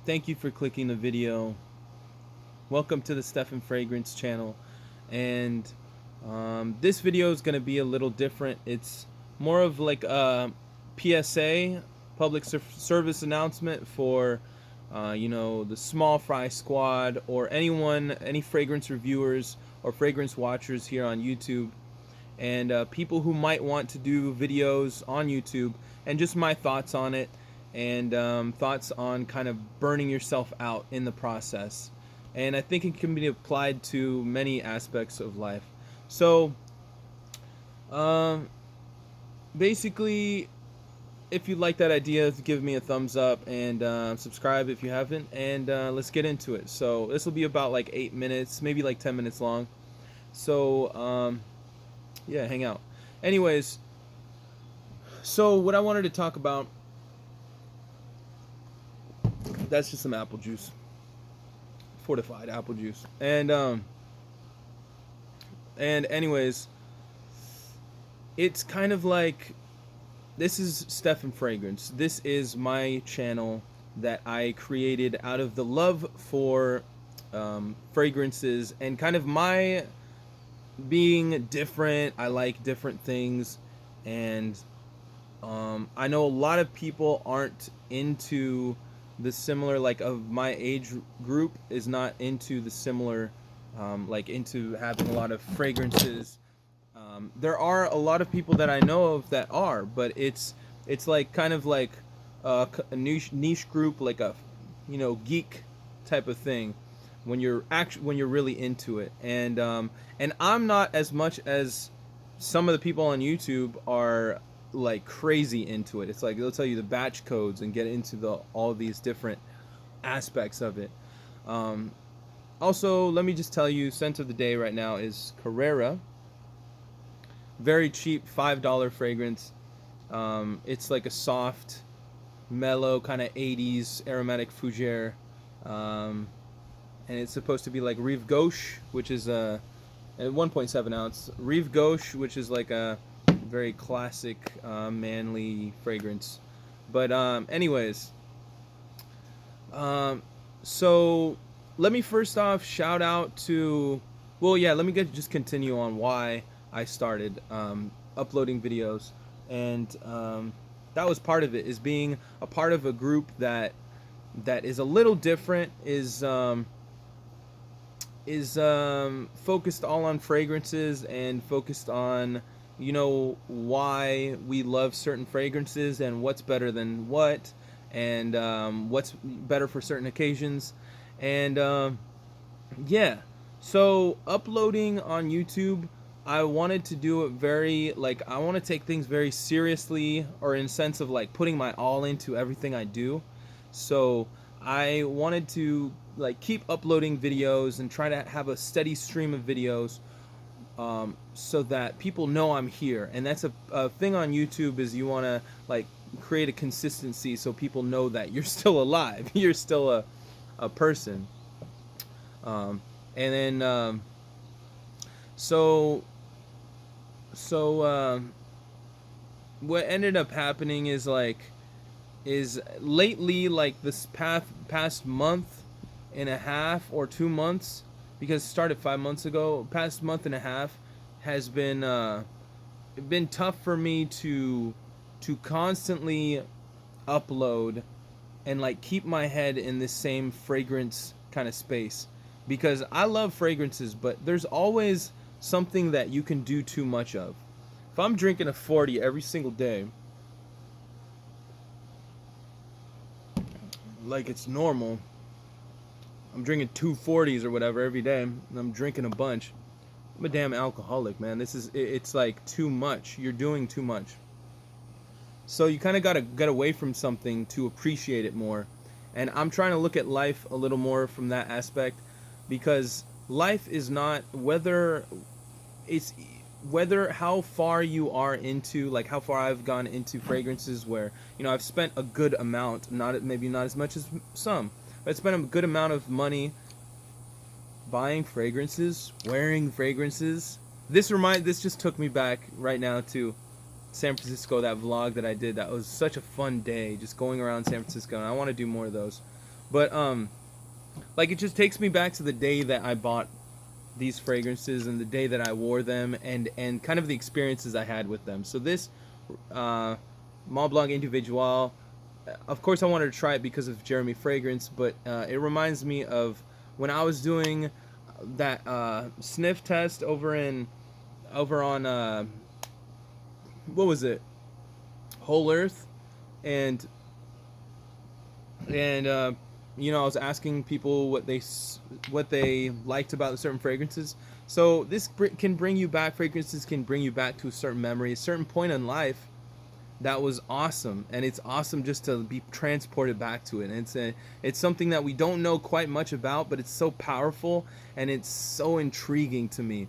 Thank you for clicking the video. Welcome to the Stefan Fragrance channel. And this video is going to be a little different. It's more of like a PSA, public service announcement for the Small Fry Squad, or any fragrance reviewers or fragrance watchers here on YouTube, and people who might want to do videos on YouTube, and just my thoughts on it, and thoughts on kind of burning yourself out in the process. And I think it can be applied to many aspects of life. So basically, if you like that idea, give me a thumbs up and subscribe if you haven't, and let's get into it. So this will be about like 8 minutes, maybe like 10 minutes long. So yeah, hang out. Anyways, so what I wanted to talk about, that's just some apple juice, fortified apple juice. And anyways, it's kind of like, this is Stefan Fragrance. This is my channel that I created out of the love for fragrances, and kind of my being different. I like different things, and I know a lot of people aren't into the similar, like, of my age group is not into the similar, like, into having a lot of fragrances. There are a lot of people that I know of that are, but it's like kind of like a niche group, like a geek type of thing, when you're really into it. And I'm not as much as some of the people on YouTube are, like, crazy into it. It's like they'll tell you the batch codes and get into all these different aspects of it. Also, let me just tell you, scent of the day right now is Carrera. Very cheap, $5 fragrance. It's like a soft, mellow kind of 80s aromatic fougere, and it's supposed to be like Rive Gauche, which is a 1.7 ounce. Rive Gauche, which is like a very classic, manly fragrance. But anyways, so let me first off shout out to, well, yeah, let me just continue on why I started uploading videos. And that was part of it, is being a part of a group that is a little different, is focused all on fragrances, and focused on why we love certain fragrances, and what's better than what, and what's better for certain occasions. And yeah, so uploading on YouTube, I wanted to do it very, like, I want to take things very seriously, or in sense of like putting my all into everything I do. So I wanted to, like, keep uploading videos and try to have a steady stream of videos, so that people know I'm here. And that's a thing on YouTube, is you want to, like, create a consistency so people know that you're still alive, you're still a person. And then so what ended up happening is lately, like this past month and a half or 2 months, because it started 5 months ago, past month and a half has been tough for me to constantly upload and, like, keep my head in this same fragrance kind of space, because I love fragrances, but there's always something that you can do too much of. If I'm drinking a 40 every single day, like it's normal, I'm drinking 240s or whatever every day, and I'm drinking a bunch, I'm a damn alcoholic, man. It's like too much. You're doing too much. So you kind of got to get away from something to appreciate it more. And I'm trying to look at life a little more from that aspect, because life is not whether how far you are into, like how far I've gone into fragrances, where I've spent a good amount, maybe not as much as some, but I spent a good amount of money buying fragrances, wearing fragrances. This just took me back right now to San Francisco, that vlog that I did. That was such a fun day, just going around San Francisco, and I want to do more of those. But like, it just takes me back to the day that I bought these fragrances and the day that I wore them, and kind of the experiences I had with them. So this uh, Mont Blanc Individual, of course, I wanted to try it because of Jeremy Fragrance, but it reminds me of when I was doing that sniff test over on what was it, Whole Earth, and and you know, I was asking people what they liked about the certain fragrances. So this can bring you back. Fragrances can bring you back to a certain memory, a certain point in life that was awesome, and it's awesome just to be transported back to it. And it's something that we don't know quite much about, but it's so powerful and it's so intriguing to me,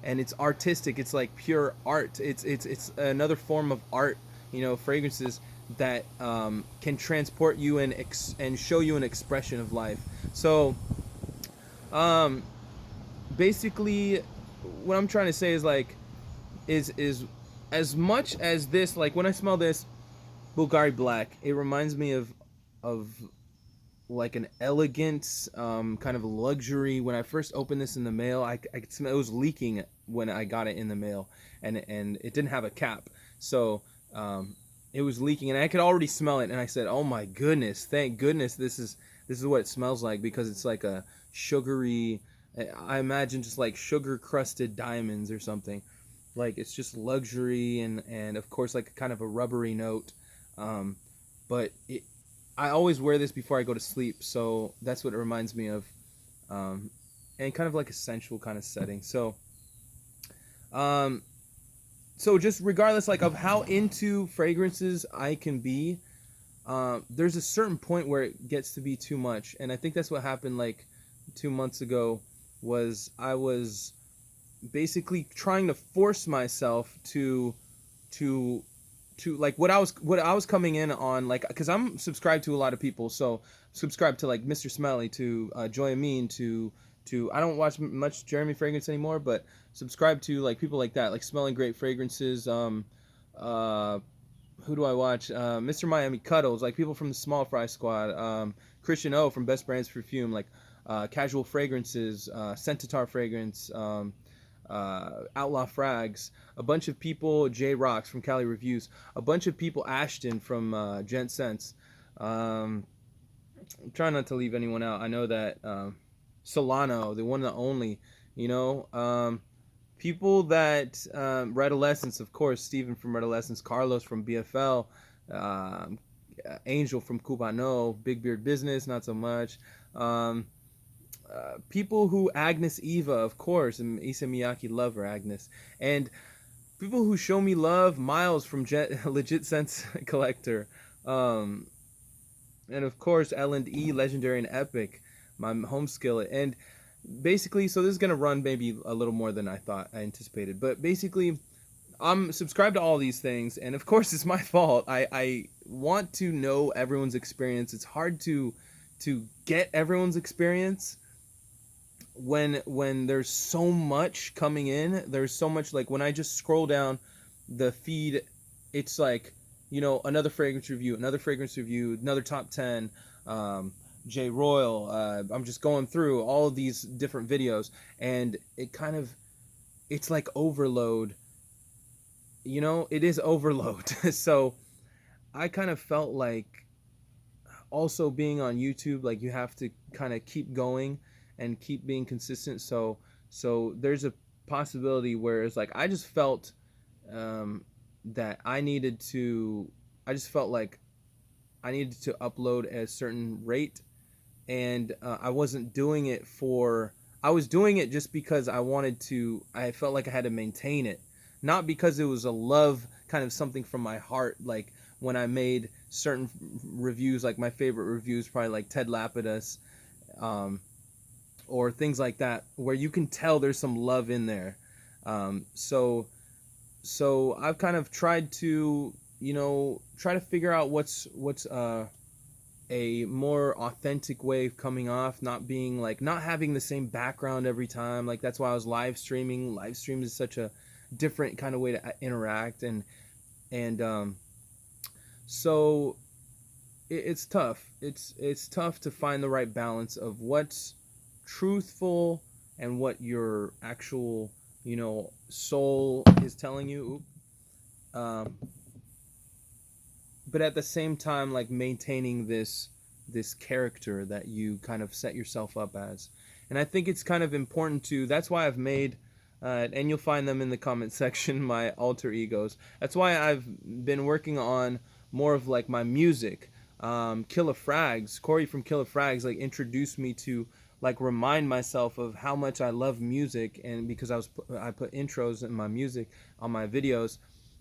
and it's artistic. It's like pure art. It's another form of art. You know, fragrances that can transport you and show you an expression of life. So um, basically, what I'm trying to say is like is as much as this, like when I smell this Bulgari Black, it reminds me of like an elegant kind of luxury. When I first opened this in the mail, I could smell it was leaking when I got it in the mail, and it didn't have a cap, so it was leaking, and I could already smell it. And I said, "Oh my goodness, thank goodness this is what it smells like," because it's like a sugary. I imagine just like sugar crusted diamonds or something. Like it's just luxury, and of course like kind of a rubbery note. Um, but I always wear this before I go to sleep, so that's what it reminds me of, and kind of like a sensual kind of setting. Um, so just regardless like of how into fragrances I can be, there's a certain point where it gets to be too much, and I think that's what happened like 2 months ago. Was I was basically trying to force myself to like what I was coming in on, like, because I'm subscribed to a lot of people. So subscribed to like Mr. Smelly, to Joy Amin, to I don't watch much Jeremy Fragrance anymore, but subscribe to like people like that, like Smelling Great Fragrances. Uh who do I watch? Mr. Miami Cuddles, like people from the Small Fry Squad. Christian O from Best Brands Perfume, like Casual Fragrances, Centaur Fragrance, Outlaw Frags, a bunch of people, J Rocks from Cali Reviews, a bunch of people, Ashton from Gent Sense. I'm trying not to leave anyone out. I know that Solano, the one and the only, you know, people that Red Adolescence, of course, Steven from Red Adolescence, Carlos from BFL, um, Angel from Cubano, Big Beard Business, not so much. Um, People who Agnes Eva, of course, and Issa Miyake lover Agnes, and people who show me love, Miles from Legit Sense Collector, um, and of course L&E, Legendary and Epic, my home skillet, and basically, so this is gonna run maybe a little more than I anticipated, but basically, I'm subscribed to all these things, and of course, it's my fault. I want to know everyone's experience. It's hard to get everyone's experience when there's so much coming in. There's so much, like when I just scroll down the feed, it's like, you know, another fragrance review, another top 10, J Royal. I'm just going through all of these different videos, and it's like overload. You know, it is overload. So I kind of felt like, also being on YouTube, like you have to kind of keep going and keep being consistent. So there's a possibility where it's like I just felt um, that I just felt like I needed to upload at a certain rate, and I wasn't doing it for. I was doing it just because I wanted to. I felt like I had to maintain it, not because it was a love kind of something from my heart. Like when I made certain reviews, like my favorite reviews, probably like Ted Lapidus, um, or things like that, where you can tell there's some love in there. So I've kind of tried to, you know, try to figure out what's a more authentic way of coming off, not being like, not having the same background every time. Like that's why I was live streaming. Live stream is such a different kind of way to interact, and so it's tough. It's tough to find the right balance of what's truthful and what your actual, soul is telling you. Um, but at the same time, like maintaining this character that you kind of set yourself up as. And I think it's kind of important to. That's why I've made, and you'll find them in the comment section, my alter egos. That's why I've been working on more of like my music. Killer Frags, Corey from Killer Frags, like introduced me to like remind myself of how much I love music, and because I put intros in my music on my videos,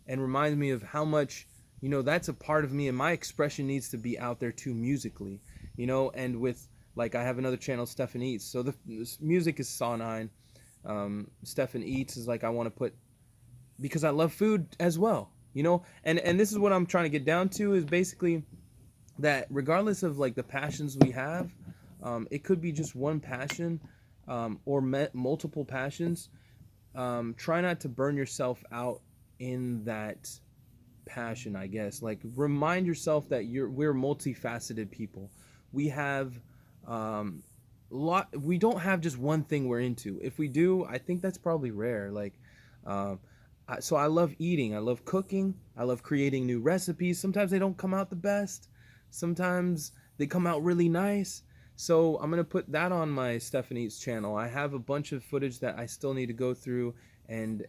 and reminds me of how much that's a part of me, and my expression needs to be out there too musically, and with like I have another channel, Stefan Eats, so this music is Saw 9. Stefan Eats is like I want to put, because I love food as well, and this is what I'm trying to get down to, is basically that regardless of like the passions we have, it could be just one passion, or multiple passions. Try not to burn yourself out in that passion, I guess. Like remind yourself that we're multifaceted people. We have we don't have just one thing we're into. If we do, I think that's probably rare. Like so I love eating, I love cooking, I love creating new recipes. Sometimes they don't come out the best, sometimes they come out really nice. So I'm gonna put that on my Stefan Eats channel. I have a bunch of footage that I still need to go through and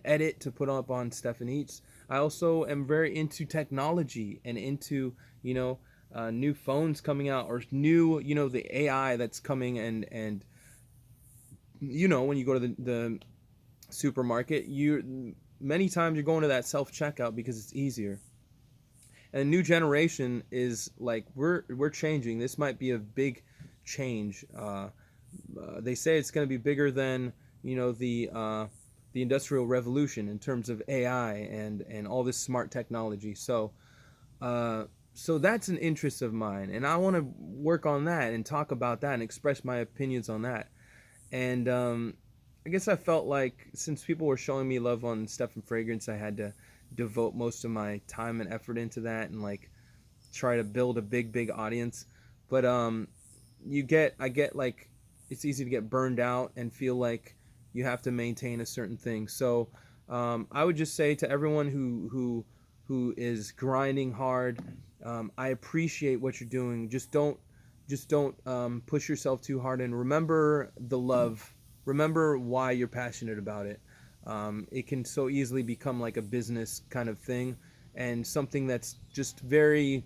edit to put up on Stefan Eats. I also am very into technology and into new phones coming out, or new the AI that's coming, and when you go to the supermarket, many times you're going to that self checkout because it's easier. And a new generation is like we're changing. This might be a big change. They say it's going to be bigger than the Industrial Revolution in terms of AI and all this smart technology. So so that's an interest of mine, and I want to work on that and talk about that and express my opinions on that. And I guess I felt like since people were showing me love on Stefan Fragrance, I had to devote most of my time and effort into that, and like try to build a big audience. But I get like it's easy to get burned out and feel like you have to maintain a certain thing. So I would just say to everyone who is grinding hard, I appreciate what you're doing. Just don't push yourself too hard, and remember the love. Remember why you're passionate about it. It can so easily become like a business kind of thing, and something that's just very,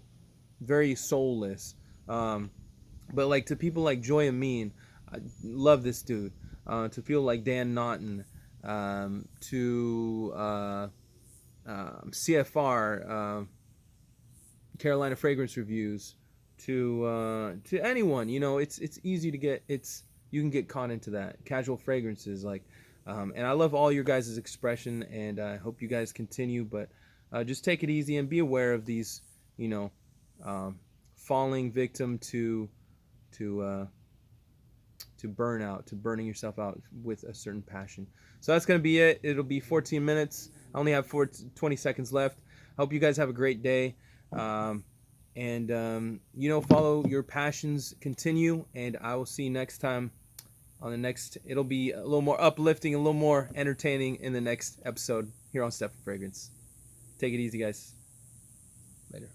very soulless. But like to people like Joy Amin, I love this dude. To people like Dan Naughton, to CFR, Carolina Fragrance Reviews, to anyone, it's easy to get, you can get caught into that. Casual Fragrances, like, and I love all your guys' expression, and I hope you guys continue, but just take it easy and be aware of these, falling victim to burnout, to burning yourself out with a certain passion. So that's going to be it. It'll be 14 minutes. I only have 20 seconds left. Hope you guys have a great day. Follow your passions, continue, and I will see you next time on the next. It'll be a little more uplifting, a little more entertaining in the next episode here on Stefan Fragrance. Take it easy, guys. Later.